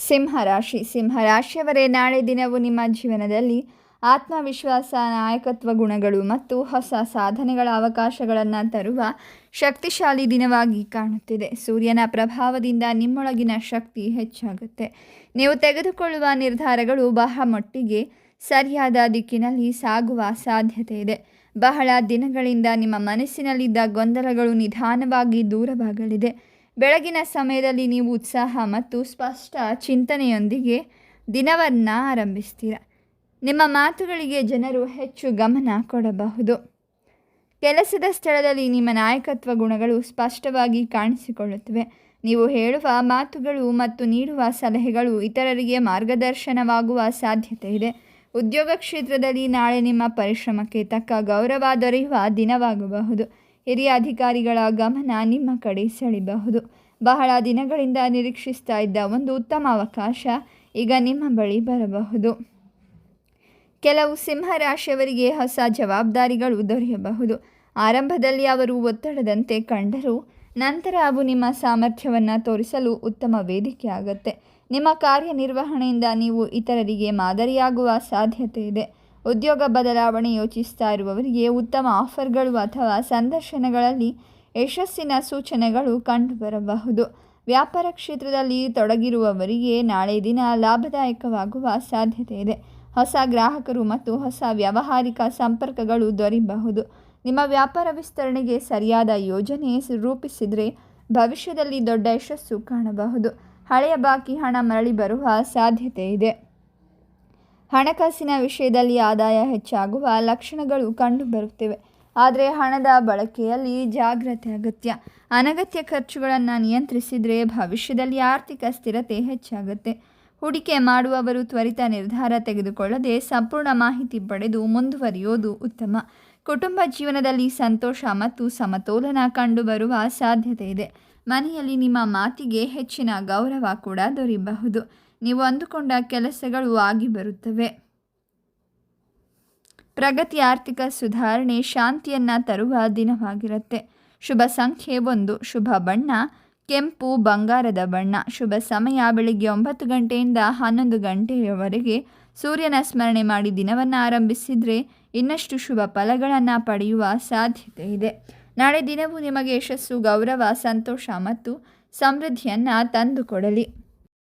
ಸಿಂಹರಾಶಿಯವರೇ, ನಾಳೆ ದಿನವು ನಿಮ್ಮ ಜೀವನದಲ್ಲಿ ಆತ್ಮವಿಶ್ವಾಸ, ನಾಯಕತ್ವ ಗುಣಗಳು ಮತ್ತು ಹೊಸ ಸಾಧನೆಗಳ ಅವಕಾಶಗಳನ್ನು ತರುವ ಶಕ್ತಿಶಾಲಿ ದಿನವಾಗಿ ಕಾಣುತ್ತಿದೆ. ಸೂರ್ಯನ ಪ್ರಭಾವದಿಂದ ನಿಮ್ಮೊಳಗಿನ ಶಕ್ತಿ ಹೆಚ್ಚಾಗುತ್ತೆ. ನೀವು ತೆಗೆದುಕೊಳ್ಳುವ ನಿರ್ಧಾರಗಳು ಬಹಳ ಮಟ್ಟಿಗೆ ಸರಿಯಾದ ದಿಕ್ಕಿನಲ್ಲಿ ಸಾಗುವ ಸಾಧ್ಯತೆ ಇದೆ. ಬಹಳ ದಿನಗಳಿಂದ ನಿಮ್ಮ ಮನಸ್ಸಿನಲ್ಲಿದ್ದ ಗೊಂದಲಗಳು ನಿಧಾನವಾಗಿ ದೂರವಾಗಲಿದೆ. ಬೆಳಗಿನ ಸಮಯದಲ್ಲಿ ನೀವು ಉತ್ಸಾಹ ಮತ್ತು ಸ್ಪಷ್ಟ ಚಿಂತನೆಯೊಂದಿಗೆ ದಿನವನ್ನು ಆರಂಭಿಸ್ತೀರ. ನಿಮ್ಮ ಮಾತುಗಳಿಗೆ ಜನರು ಹೆಚ್ಚು ಗಮನ ಕೊಡಬಹುದು. ಕೆಲಸದ ಸ್ಥಳದಲ್ಲಿ ನಿಮ್ಮ ನಾಯಕತ್ವ ಗುಣಗಳು ಸ್ಪಷ್ಟವಾಗಿ ಕಾಣಿಸಿಕೊಳ್ಳುತ್ತವೆ. ನೀವು ಹೇಳುವ ಮಾತುಗಳು ಮತ್ತು ನೀಡುವ ಸಲಹೆಗಳು ಇತರರಿಗೆ ಮಾರ್ಗದರ್ಶನವಾಗುವ ಸಾಧ್ಯತೆ ಇದೆ. ಉದ್ಯೋಗ ಕ್ಷೇತ್ರದಲ್ಲಿ ನಾಳೆ ನಿಮ್ಮ ಪರಿಶ್ರಮಕ್ಕೆ ತಕ್ಕ ಗೌರವ ದೊರೆಯುವ ದಿನವಾಗಬಹುದು. ಹಿರಿಯ ಅಧಿಕಾರಿಗಳ ಗಮನ ನಿಮ್ಮ ಕಡೆ ಸೆಳೆಯಬಹುದು. ಬಹಳ ದಿನಗಳಿಂದ ನಿರೀಕ್ಷಿಸ್ತಾ ಇದ್ದ ಒಂದು ಉತ್ತಮ ಅವಕಾಶ ಈಗ ನಿಮ್ಮ ಬಳಿ ಬರಬಹುದು. ಕೆಲವು ಸಿಂಹರಾಶಿಯವರಿಗೆ ಹೊಸ ಜವಾಬ್ದಾರಿಗಳು ದೊರೆಯಬಹುದು. ಆರಂಭದಲ್ಲಿ ಅವರು ಒತ್ತಡದಂತೆ ಕಂಡರೂ ನಂತರ ಅವು ನಿಮ್ಮ ಸಾಮರ್ಥ್ಯವನ್ನು ತೋರಿಸಲು ಉತ್ತಮ ವೇದಿಕೆ ಆಗುತ್ತೆ. ನಿಮ್ಮ ಕಾರ್ಯನಿರ್ವಹಣೆಯಿಂದ ನೀವು ಇತರರಿಗೆ ಮಾದರಿಯಾಗುವ ಸಾಧ್ಯತೆ ಇದೆ. ಉದ್ಯೋಗ ಬದಲಾವಣೆ ಯೋಚಿಸ್ತಾ ಇರುವವರಿಗೆ ಉತ್ತಮ ಆಫರ್ಗಳು ಅಥವಾ ಸಂದರ್ಶನಗಳಲ್ಲಿ ಯಶಸ್ಸಿನ ಸೂಚನೆಗಳು ಕಂಡುಬರಬಹುದು. ವ್ಯಾಪಾರ ಕ್ಷೇತ್ರದಲ್ಲಿ ತೊಡಗಿರುವವರಿಗೆ ನಾಳೆ ದಿನ ಲಾಭದಾಯಕವಾಗುವ ಸಾಧ್ಯತೆ ಇದೆ. ಹೊಸ ಗ್ರಾಹಕರು ಮತ್ತು ಹೊಸ ವ್ಯಾವಹಾರಿಕ ಸಂಪರ್ಕಗಳು ದೊರೆಯಬಹುದು. ನಿಮ್ಮ ವ್ಯಾಪಾರ ವಿಸ್ತರಣೆಗೆ ಸರಿಯಾದ ಯೋಜನೆ ರೂಪಿಸಿದರೆ ಭವಿಷ್ಯದಲ್ಲಿ ದೊಡ್ಡ ಯಶಸ್ಸು ಕಾಣಬಹುದು. ಹಳೆಯ ಬಾಕಿ ಹಣ ಮರಳಿ ಬರುವ ಸಾಧ್ಯತೆ ಇದೆ. ಹಣಕಾಸಿನ ವಿಷಯದಲ್ಲಿ ಆದಾಯ ಹೆಚ್ಚಾಗುವ ಲಕ್ಷಣಗಳು ಕಂಡುಬರುತ್ತಿವೆ. ಆದರೆ ಹಣದ ಬಳಕೆಯಲ್ಲಿ ಜಾಗ್ರತೆ ಅಗತ್ಯ. ಅನಗತ್ಯ ಖರ್ಚುಗಳನ್ನು ನಿಯಂತ್ರಿಸಿದರೆ ಭವಿಷ್ಯದಲ್ಲಿ ಆರ್ಥಿಕ ಸ್ಥಿರತೆ ಹೆಚ್ಚಾಗುತ್ತೆ. ಹೂಡಿಕೆ ಮಾಡುವವರು ತ್ವರಿತ ನಿರ್ಧಾರ ತೆಗೆದುಕೊಳ್ಳದೆ ಸಂಪೂರ್ಣ ಮಾಹಿತಿ ಪಡೆದು ಮುಂದುವರಿಯೋದು ಉತ್ತಮ. ಕುಟುಂಬ ಜೀವನದಲ್ಲಿ ಸಂತೋಷ ಮತ್ತು ಸಮತೋಲನ ಕಂಡುಬರುವ ಸಾಧ್ಯತೆ ಇದೆ. ಮನೆಯಲ್ಲಿ ನಿಮ್ಮ ಮಾತಿಗೆ ಹೆಚ್ಚಿನ ಗೌರವ ಕೂಡ ದೊರೆಯಬಹುದು. ನೀವು ಅಂದುಕೊಂಡ ಕೆಲಸಗಳು ಆಗಿ ಬರುತ್ತವೆ. ಪ್ರಗತಿ, ಆರ್ಥಿಕ ಸುಧಾರಣೆ, ಶಾಂತಿಯನ್ನು ತರುವ ದಿನವಾಗಿರುತ್ತೆ. ಶುಭ ಸಂಖ್ಯೆ 1, ಶುಭ ಬಣ್ಣ ಕೆಂಪು, ಬಂಗಾರದ ಬಣ್ಣ. ಶುಭ ಸಮಯ ಬೆಳಿಗ್ಗೆ 9 ಗಂಟೆಯಿಂದ 11 ಗಂಟೆಯವರೆಗೆ. ಸೂರ್ಯನ ಸ್ಮರಣೆ ಮಾಡಿ ದಿನವನ್ನು ಆರಂಭಿಸಿದರೆ ಇನ್ನಷ್ಟು ಶುಭ ಫಲಗಳನ್ನು ಪಡೆಯುವ ಸಾಧ್ಯತೆ ಇದೆ. ನಾಳೆ ದಿನವೂ ನಿಮಗೆ ಯಶಸ್ಸು, ಗೌರವ, ಸಂತೋಷ ಮತ್ತು ಸಮೃದ್ಧಿಯನ್ನು ತಂದುಕೊಡಲಿ.